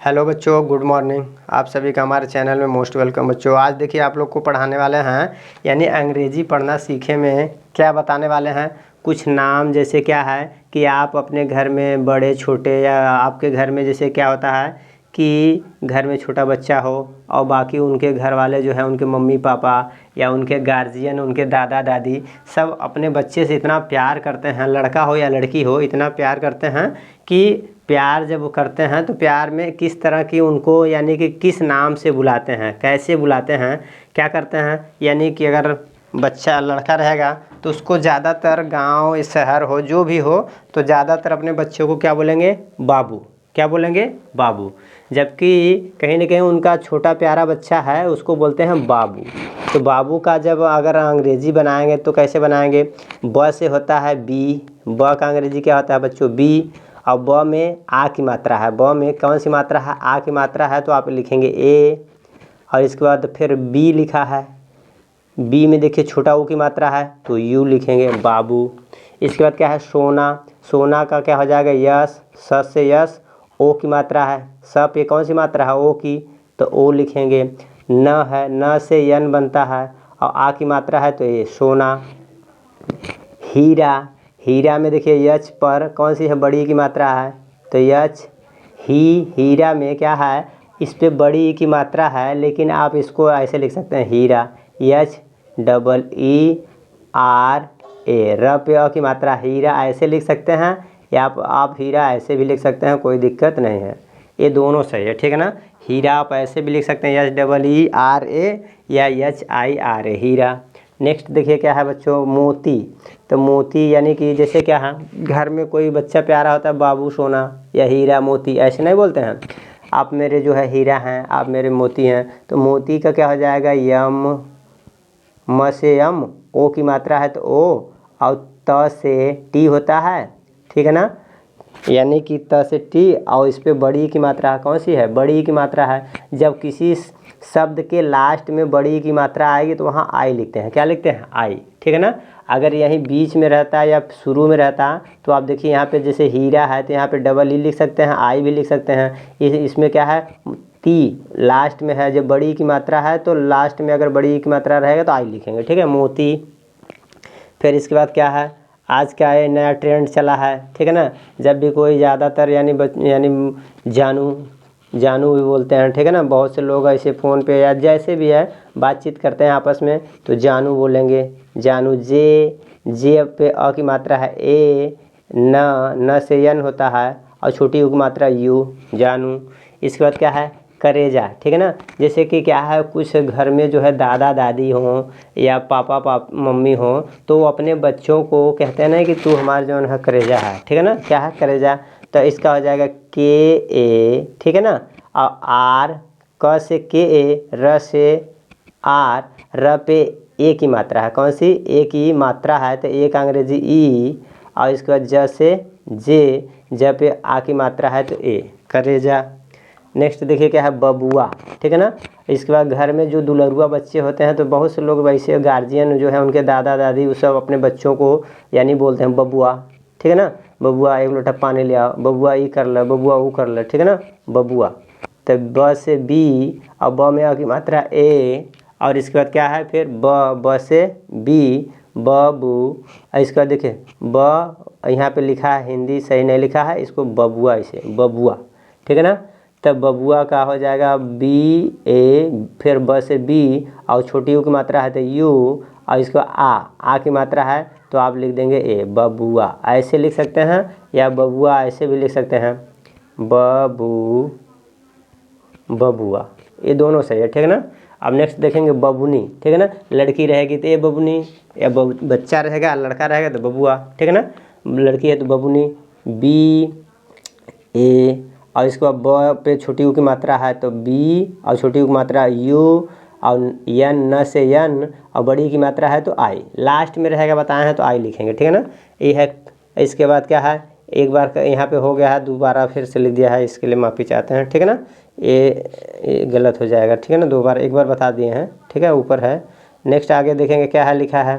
Hello बच्चों, good morning. आप सभी का हमारे चैनल में मोस्ट वेलकम। बच्चों आज देखिए आप लोग को पढ़ाने वाले हैं यानी अंग्रेजी पढ़ना सीखे में क्या बताने वाले हैं। कुछ नाम जैसे क्या है कि आप अपने घर में बड़े छोटे या आपके घर में जैसे क्या होता है कि घर में छोटा बच्चा हो और बाकी उनके घर वाले जो है उनके मम्मी पापा या उनके गार्जियन, उनके दादा दादी सब अपने बच्चे से इतना प्यार करते हैं, लड़का हो या लड़की हो, इतना प्यार करते हैं कि प्यार जब वो करते हैं तो प्यार में किस तरह की उनको यानी कि किस नाम से बुलाते हैं, कैसे बुलाते हैं, क्या करते हैं। यानी कि अगर बच्चा लड़का रहेगा तो उसको ज़्यादातर गांव शहर हो जो भी हो तो ज़्यादातर अपने बच्चों को क्या बोलेंगे, बाबू। क्या बोलेंगे, बाबू। जबकि कहीं ना कहीं उनका छोटा प्यारा बच्चा है उसको बोलते हैं बाबू। तो बाबू का जब अगर अंग्रेज़ी बनाएंगे तो कैसे बनाएंगे, ब से होता है बी। ब का अंग्रेज़ी क्या होता है बच्चों, बी। और ब में आ की मात्रा है, ब में कौन सी मात्रा है, आ की मात्रा है तो आप लिखेंगे ए। और इसके बाद फिर बी लिखा है, बी में देखिए छोटा ओ की मात्रा है तो यू लिखेंगे, बाबू। इसके बाद क्या है, सोना। सोना का क्या हो जाएगा, यस। स से यस, ओ की मात्रा है, स पे कौन सी मात्रा है, ओ की, तो ओ लिखेंगे। न है, न से यन बनता है और आ की मात्रा है तो ये सोना। हीरा। हीरा में देखिए यच पर कौन सी है, बड़ी की मात्रा है तो यच। हीरा में क्या है, इस पे बड़ी की मात्रा है लेकिन आप इसको ऐसे लिख सकते हैं हीरा, यच डबल ई आर ए। र पे अ की मात्रा, हीरा ऐसे लिख सकते हैं या आप हीरा ऐसे भी लिख सकते हैं, कोई दिक्कत नहीं है, ये दोनों सही है, ठीक है ना। हीरा आप ऐसे भी लिख सकते हैं, यच डबल ई आर ए या यच I R A, Heera. Next देखिए क्या है बच्चों, मोती। तो मोती यानी कि जैसे क्या है, घर में कोई बच्चा प्यारा होता है, बाबू सोना या हीरा मोती ऐसे नहीं बोलते हैं। आप मेरे जो है हीरा हैं, आप मेरे मोती हैं, तो मोती का क्या हो जाएगा, यम। म से यम, ओ की मात्रा है तो ओ, और त से टी होता है, ठीक है ना। यानी कि त से टी और इस पे बड़ी की मात्रा कौन सी है, बड़ी की मात्रा है। जब किसी शब्द के लास्ट में बड़ी की मात्रा आएगी तो वहाँ आई लिखते हैं, क्या लिखते हैं, आई, ठीक है ना। अगर यहीं बीच में रहता या शुरू में रहता तो आप देखिए यहाँ पे जैसे हीरा है तो यहाँ पे डबल ई लिख सकते हैं, आई भी लिख सकते हैं। इसमें क्या है, टी लास्ट में है, जब बड़ी की मात्रा है तो लास्ट में अगर बड़ी की मात्रा रहेगा तो आई लिखेंगे, ठीक है, मोती। फिर इसके बाद क्या है, आज का ये नया ट्रेंड चला है, ठीक है ना। जब भी कोई ज़्यादातर यानी जानू भी बोलते हैं, ठीक है ना। बहुत से लोग ऐसे फ़ोन पे या जैसे भी है बातचीत करते हैं आपस में तो जानू बोलेंगे, जानू। जे पे अ की मात्रा है ए, न से यन होता है और छोटी यू की मात्रा यू, जानू। इसके बाद क्या है, करेजा, ठीक है ना। जैसे कि क्या है, कुछ घर में जो है दादा दादी हों या पापा मम्मी हों तो वो अपने बच्चों को कहते हैं ना कि तू हमारा जो है करेजा है, ठीक है ना। क्या है, करेजा। तो इसका हो जाएगा के ए, ठीक है ना। और आर, क से के ए, र से आर, र पे ए की मात्रा है, कौन सी, ए की मात्रा है तो ए का अंग्रेजी ई। और इसके बाद ज से जे, ज पे आ की मात्रा है तो ए, करेजा। नेक्स्ट देखिए क्या है, बबुआ, ठीक है ना। इसके बाद घर में जो दुलरुआ बच्चे होते हैं तो बहुत से लोग वैसे गार्जियन जो है उनके दादा दादी वो सब अपने बच्चों को यानी बोलते हैं बबुआ, ठीक है ना। बबुआ एक लोटा पानी ले आओ, बबुआ ये कर ले, बबुआ वो कर ले, ठीक है ना, बबुआ। तो ब से बी और ब में आ की मात्रा ए। और इसके बाद क्या है फिर ब से बी, बबू। इसके बाद देखिए ब यहाँ पे लिखा है, हिंदी सही नहीं लिखा है, इसको बबुआ ऐसे, बबुआ, ठीक है ना। तब बबुआ का हो जाएगा बी ए, फिर ब से बी और छोटी यू की मात्रा है तो यू, और इसको आ की मात्रा है तो आप लिख देंगे ए, बबुआ ऐसे लिख सकते हैं या बबुआ ऐसे भी लिख सकते हैं, बबुआ, ये दोनों सही है, ठीक है ना। अब नेक्स्ट देखेंगे बबुनी, ठीक है ना। लड़की रहेगी तो ये बबुनी, या बच्चा रहेगा लड़का रहेगा तो बबुआ, ठीक है ना। लड़की है तो बबुनी, बी ए। और इसको ब पे छोटी यू की मात्रा है तो बी और छोटी यू की मात्रा यू, और यन, न से यन और बड़ी की मात्रा है तो आई, लास्ट में रहेगा बताए हैं तो आई लिखेंगे, ठीक है ना। ये है। इसके बाद क्या है, एक बार यहाँ पे हो गया है, दोबारा फिर से लिख दिया है, इसके लिए माफ़ी चाहते हैं, ठीक है ना। ये गलत हो जाएगा, ठीक है ना, एक बार बता दिए हैं, ठीक है, ऊपर है। नेक्स्ट आगे देखेंगे क्या है, लिखा है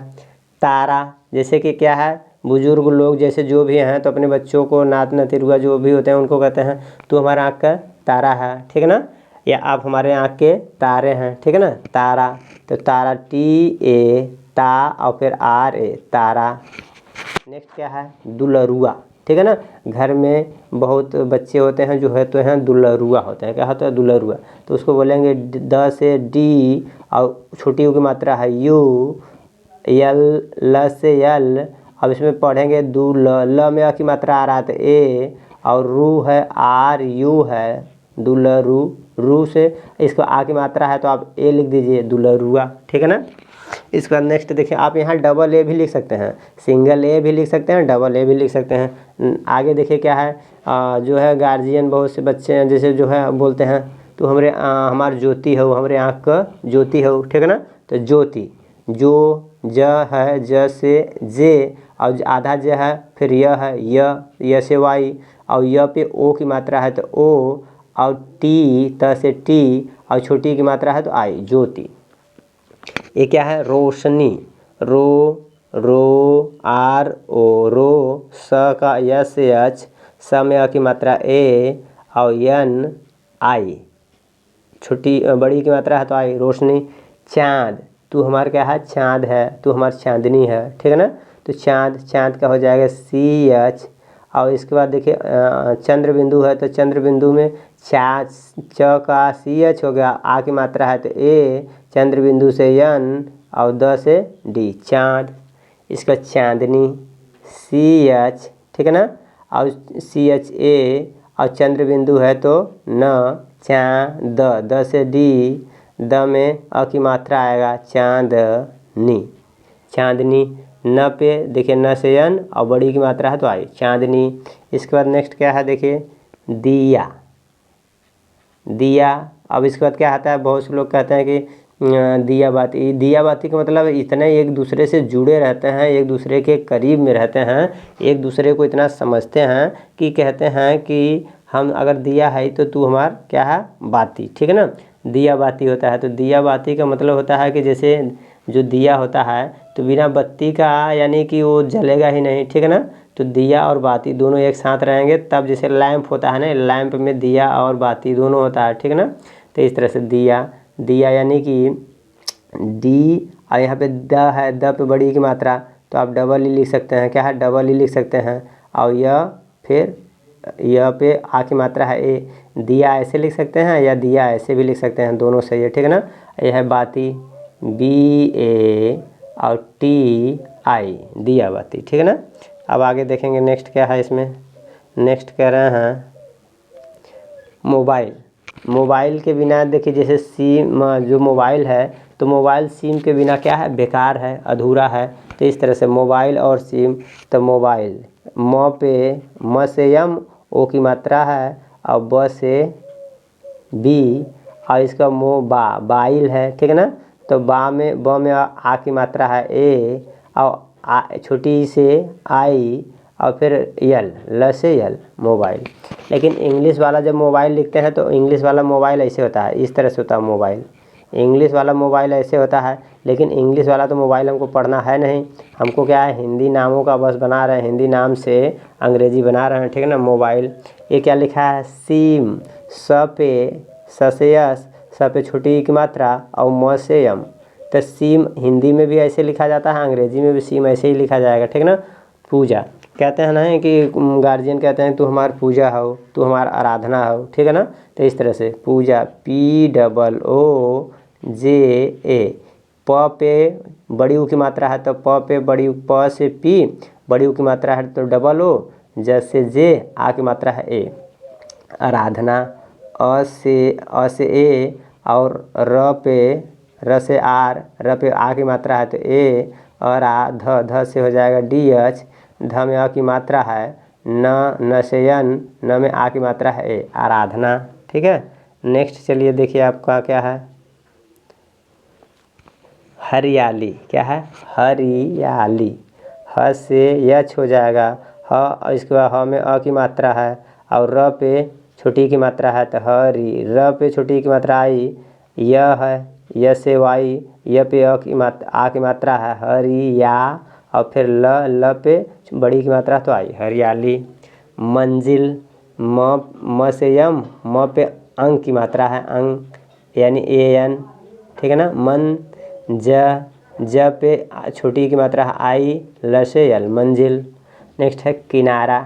तारा। जैसे कि क्या है, बुजुर्ग लोग जैसे जो भी हैं तो अपने बच्चों को, नात नतिरुआ जो भी होते हैं उनको कहते हैं तू हमारा आँख का तारा है, ठीक है ना। या आप हमारे आँख के तारे हैं, ठीक है ना, तारा। तो तारा TA ता और फिर RA तारा। नेक्स्ट क्या है, दुलरुआ, ठीक है ना। घर में बहुत बच्चे होते हैं जो है तो हैं दुलरुआ होते हैं। क्या होता है, दुलरुआ। तो उसको बोलेंगे द से D और छोटी U की मात्रा है U, यल ल से यल। अब इसमें पढ़ेंगे ल में अ की मात्रा आ रहा है तो A, और रू है RU है, दुलरू। रू से इसको आ की मात्रा है तो आप A लिख दीजिए, दुलरुआ, ठीक है ना। इसके बाद नेक्स्ट देखिए, आप यहाँ डबल A भी लिख सकते हैं, सिंगल A भी लिख सकते हैं, डबल A भी लिख सकते हैं। आगे देखिए क्या है, जो है गार्जियन बहुत से बच्चे हैं जैसे जो है बोलते हैं तो हमारे ज्योति हो, हमारे आँख का ज्योति हो, ठीक है ना। तो ज्योति, जो ज है, ज से जे और आधा ज है, फिर य है, य से Y और य पे O की मात्रा है तो O, और T त से T और छोटी की मात्रा है तो I, ज्योति। ये क्या है, रोशनी, रो RO रो। स का य से H, स में अ की मात्रा A और N I, छोटी बड़ी की मात्रा है तो I, रोशनी। चाँद, तू हमारा क्या है, चाँद है, तू हमारी चाँदनी है, ठीक है ना। तो चाँद का हो जाएगा CH। और इसके बाद देखिए चंद्र बिंदु है तो चंद्र बिंदु में च का CH हो गया, आ की मात्रा है तो A, चंद्र बिंदु से N और द से D, चाँद। इसका चाँदनी CH, ठीक है ना। और CHA और चंद्र बिंदु है तो न, चाँद, द से D, द में अ की मात्रा आएगा, चाँदनी, चाँदनी। न पे देखिए न से N और बड़ी की मात्रा है तो I, चाँदनी। इसके बाद नेक्स्ट क्या है देखिए, दिया, दिया। अब इसके बाद क्या आता है, बहुत से लोग कहते हैं कि दिया बाती का मतलब इतने एक दूसरे से जुड़े रहते हैं, एक दूसरे के करीब में रहते हैं, एक दूसरे को इतना समझते हैं कि कहते हैं कि हम अगर दिया है तो तू हमार क्या है, बाती, ठीक है ना। दिया बाती होता है। तो दिया बाती का मतलब होता है कि जैसे जो दिया होता है तो बिना बत्ती का यानी कि वो जलेगा ही नहीं, ठीक है ना। तो दिया और बाती दोनों एक साथ रहेंगे तब, जैसे लैंप होता है ना, लैंप में दिया और बाती दोनों होता है, ठीक है ना। तो इस तरह से दिया यानी कि D और यहाँ पे द है, द पे बड़ी की मात्रा तो आप डबल E लिख सकते हैं, क्या है, डबल E लिख सकते हैं। और फिर यह पे आ की मात्रा है A, दिया ऐसे लिख सकते हैं या दिया ऐसे भी लिख सकते हैं, दोनों सही है, ठीक है ना। यह है बाती, BA और TI, दिया बाती, ठीक है ना। अब आगे देखेंगे नेक्स्ट क्या है इसमें। नेक्स्ट कह रहे हैं मोबाइल के बिना देखिए जैसे सिम, जो मोबाइल है तो मोबाइल सिम के बिना क्या है, बेकार है, अधूरा है। तो इस तरह से मोबाइल और सिम। तो मोबाइल, म पे म से M, ओ की मात्रा है और ब से B और इसका बाइल है, ठीक है ना। तो ब में आ की मात्रा है A और छोटी से I और फिर ल से यल, मोबाइल। लेकिन इंग्लिश वाला जब मोबाइल लिखते हैं तो इंग्लिश वाला मोबाइल ऐसे होता है, इस तरह से होता है मोबाइल, इंग्लिश वाला मोबाइल ऐसे होता है। लेकिन इंग्लिश वाला तो मोबाइल हमको पढ़ना है नहीं, हमको क्या है, हिंदी नामों का बस बना रहे हैं, हिंदी नाम से अंग्रेजी बना रहे हैं, ठीक है ना। मोबाइल, ये क्या लिखा है, सिम, स से यस, स पे छोटी की मात्रा और म से M। तो सिम हिंदी में भी ऐसे लिखा जाता है, अंग्रेजी में भी सिम ऐसे ही लिखा जाएगा, ठीक है ना। पूजा, कहते हैं ना कि गार्जियन कहते हैं तू हमार पूजा हो, तू हमार आराधना हो, ठीक है ना। तो इस तरह से पूजा, POOJA। प पे बड़ी ऊ की मात्रा है तो प पे प से P, बड़ी ऊ की मात्रा है तो डबल O, ज से J, आ की मात्रा है A, आराधना। अ से A और र से R, र पे आ की मात्रा है तो A और ध से हो जाएगा DH, ध में अ की मात्रा है, न से N, न में आ की मात्रा है A, आराधना, ठीक है। नेक्स्ट चलिए देखिए आपका क्या है, हरियाली, क्या है, हरियाली। ह से H हो जाएगा, ह इसके बाद ह में अ की मात्रा है और र पे छोटी की मात्रा है तो हरी, र पे छोटी की मात्रा आई, य है, य से Y, य पे आ की मात्रा है हरिया और फिर ल पे बड़ी की मात्रा तो आई, हरियाली। मंजिल, म से यम, म पे अंग की मात्रा है अंग यानी AN, ठीक है ना। मन, ज पे छोटी की मात्रा है आई, ल से यल मंजिल। नेक्स्ट है किनारा,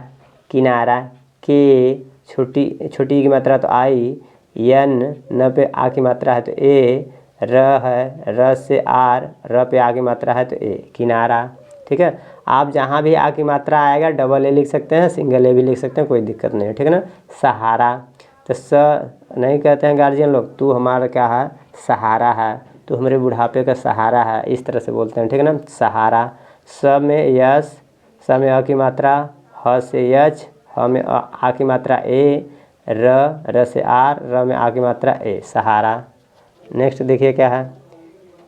किनारा के छोटी की मात्रा तो आई, यन, न पे आ की मात्रा है तो ए, र है, र से आर, र पे आ की मात्रा है तो ए, किनारा। ठीक है, आप जहाँ भी आ की मात्रा आएगा डबल ए लिख सकते हैं, सिंगल ए भी लिख सकते हैं, कोई दिक्कत नहीं है। ठीक है ना। सहारा, तो स नहीं कहते हैं गार्जियन लोग, तू हमारा क्या है, सहारा है, तो हमारे बुढ़ापे का सहारा है, इस तरह से बोलते हैं। ठीक है ना, सहारा। स में यस, स में अ की मात्रा, ह से यच, ह में आ की मात्रा ए, र से आर, र में आ की मात्रा ए, सहारा। नेक्स्ट देखिए क्या है,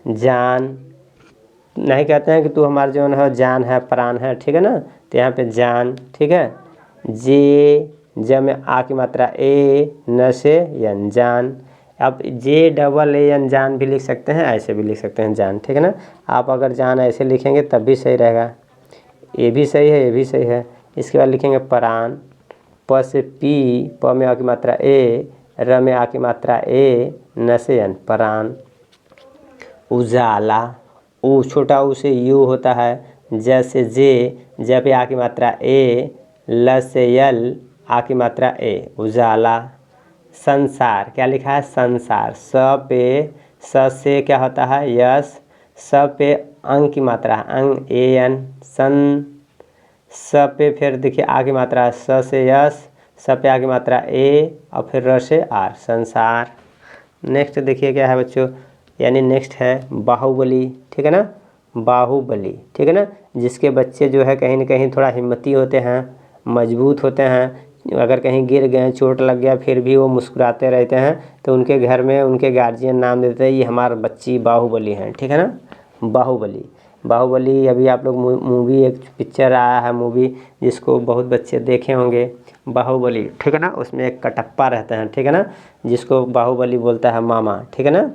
जान, नहीं कहते हैं कि तू हमारा जो है जान है, प्राण है। ठीक है ना, तो यहाँ पे जान। ठीक है, जे, ज में आ की मात्रा ए, न से यन, जान। अब जे डबल ए एन जान भी लिख सकते हैं, ऐसे भी लिख सकते हैं जान। ठीक है ना, आप अगर जान ऐसे लिखेंगे तब भी सही रहेगा, ये भी सही है, ये भी सही है। इसके बाद लिखेंगे प्राण, प से पी, प में आ की मात्रा ए, र में आ की मात्रा ए, न से यन, प्राण। उजाला, ऊ छोटा ऊ से यू होता है, ज से जे, ज पे आ की मात्रा ए, ल से यल, आ की मात्रा ए, उजाला। संसार, क्या लिखा है, संसार, स पे, स से क्या होता है, यस, स पे अंग की मात्रा है अंग, ए एन, सन। स पे फिर देखिए आ की मात्रा है, स से यस, स पे आ की मात्रा ए, और फिर र से आर, संसार। नेक्स्ट देखिए क्या है बच्चों, यानी नेक्स्ट है बाहुबली। ठीक है ना, बाहुबली। ठीक है ना, जिसके बच्चे जो है कहीं ना कहीं थोड़ा हिम्मती होते हैं, मजबूत होते हैं, अगर कहीं गिर गए, चोट लग गया, फिर भी वो मुस्कुराते रहते हैं, तो उनके घर में उनके गार्जियन नाम देते हैं, ये हमारा बच्ची बाहुबली हैं। ठीक है ना, बाहुबली। बाहुबली अभी आप लोग मूवी, एक पिक्चर आया है मूवी, जिसको बहुत बच्चे देखे होंगे, बाहुबली। ठीक है ना, उसमें एक कटप्पा रहता है। ठीक है ना, जिसको बाहुबली बोलता है मामा। ठीक है ना,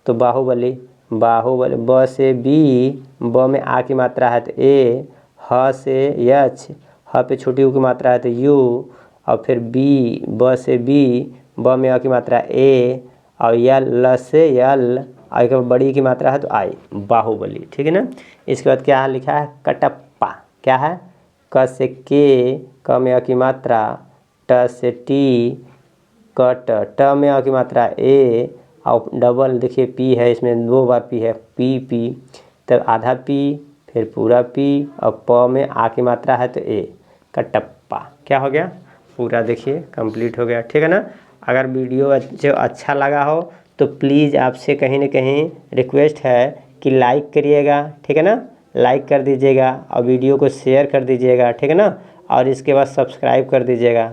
तो बाहुबली, बाहुबली। ब से बी, ब में आ की मात्रा है तो ए, ह से यच, ह पे छोटी ऊ की मात्रा है तो यू, और फिर बी, ब से बी, ब में अ की मात्रा ए, और यल, ल से यल, आई का बड़ी की मात्रा है तो आई, बाहुबली। ठीक है ना, इसके बाद क्या लिखा है, कटप्पा। क्या है, क से के, क में अ की मात्रा, ट से टी, कट, ट में अ की मात्रा ए, और डबल देखिए पी है, इसमें 2 बार पी है, पी पी, तब आधा पी, फिर पूरा पी, और प में आ की मात्रा है तो ए, कटप्पा। क्या हो गया, पूरा देखिए कंप्लीट हो गया। ठीक है ना, अगर वीडियो जो अच्छा लगा हो तो प्लीज़ आपसे कहीं ना कहीं रिक्वेस्ट है कि लाइक करिएगा। ठीक है ना, लाइक कर दीजिएगा, और वीडियो को शेयर कर दीजिएगा। ठीक है ना, और इसके बाद सब्सक्राइब कर दीजिएगा,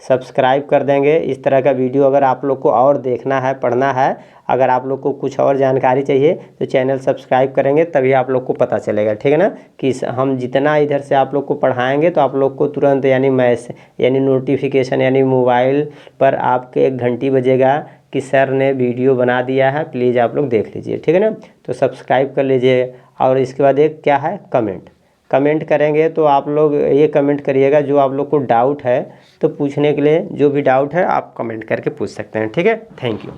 सब्सक्राइब कर देंगे। इस तरह का वीडियो अगर आप लोग को और देखना है, पढ़ना है, अगर आप लोग को कुछ और जानकारी चाहिए तो चैनल सब्सक्राइब करेंगे, तभी आप लोग को पता चलेगा। ठीक है ना, कि हम जितना इधर से आप लोग को पढ़ाएंगे तो आप लोग को तुरंत यानी नोटिफिकेशन, यानी मोबाइल पर आपके एक घंटी बजेगा कि सर ने वीडियो बना दिया है, प्लीज़ आप लोग देख लीजिए। ठीक है ना, तो सब्सक्राइब कर लीजिए। और इसके बाद एक क्या है, कमेंट करेंगे, तो आप लोग ये कमेंट करिएगा जो आप लोग को डाउट है, तो पूछने के लिए जो भी डाउट है आप कमेंट करके पूछ सकते हैं। ठीक है, थैंक यू।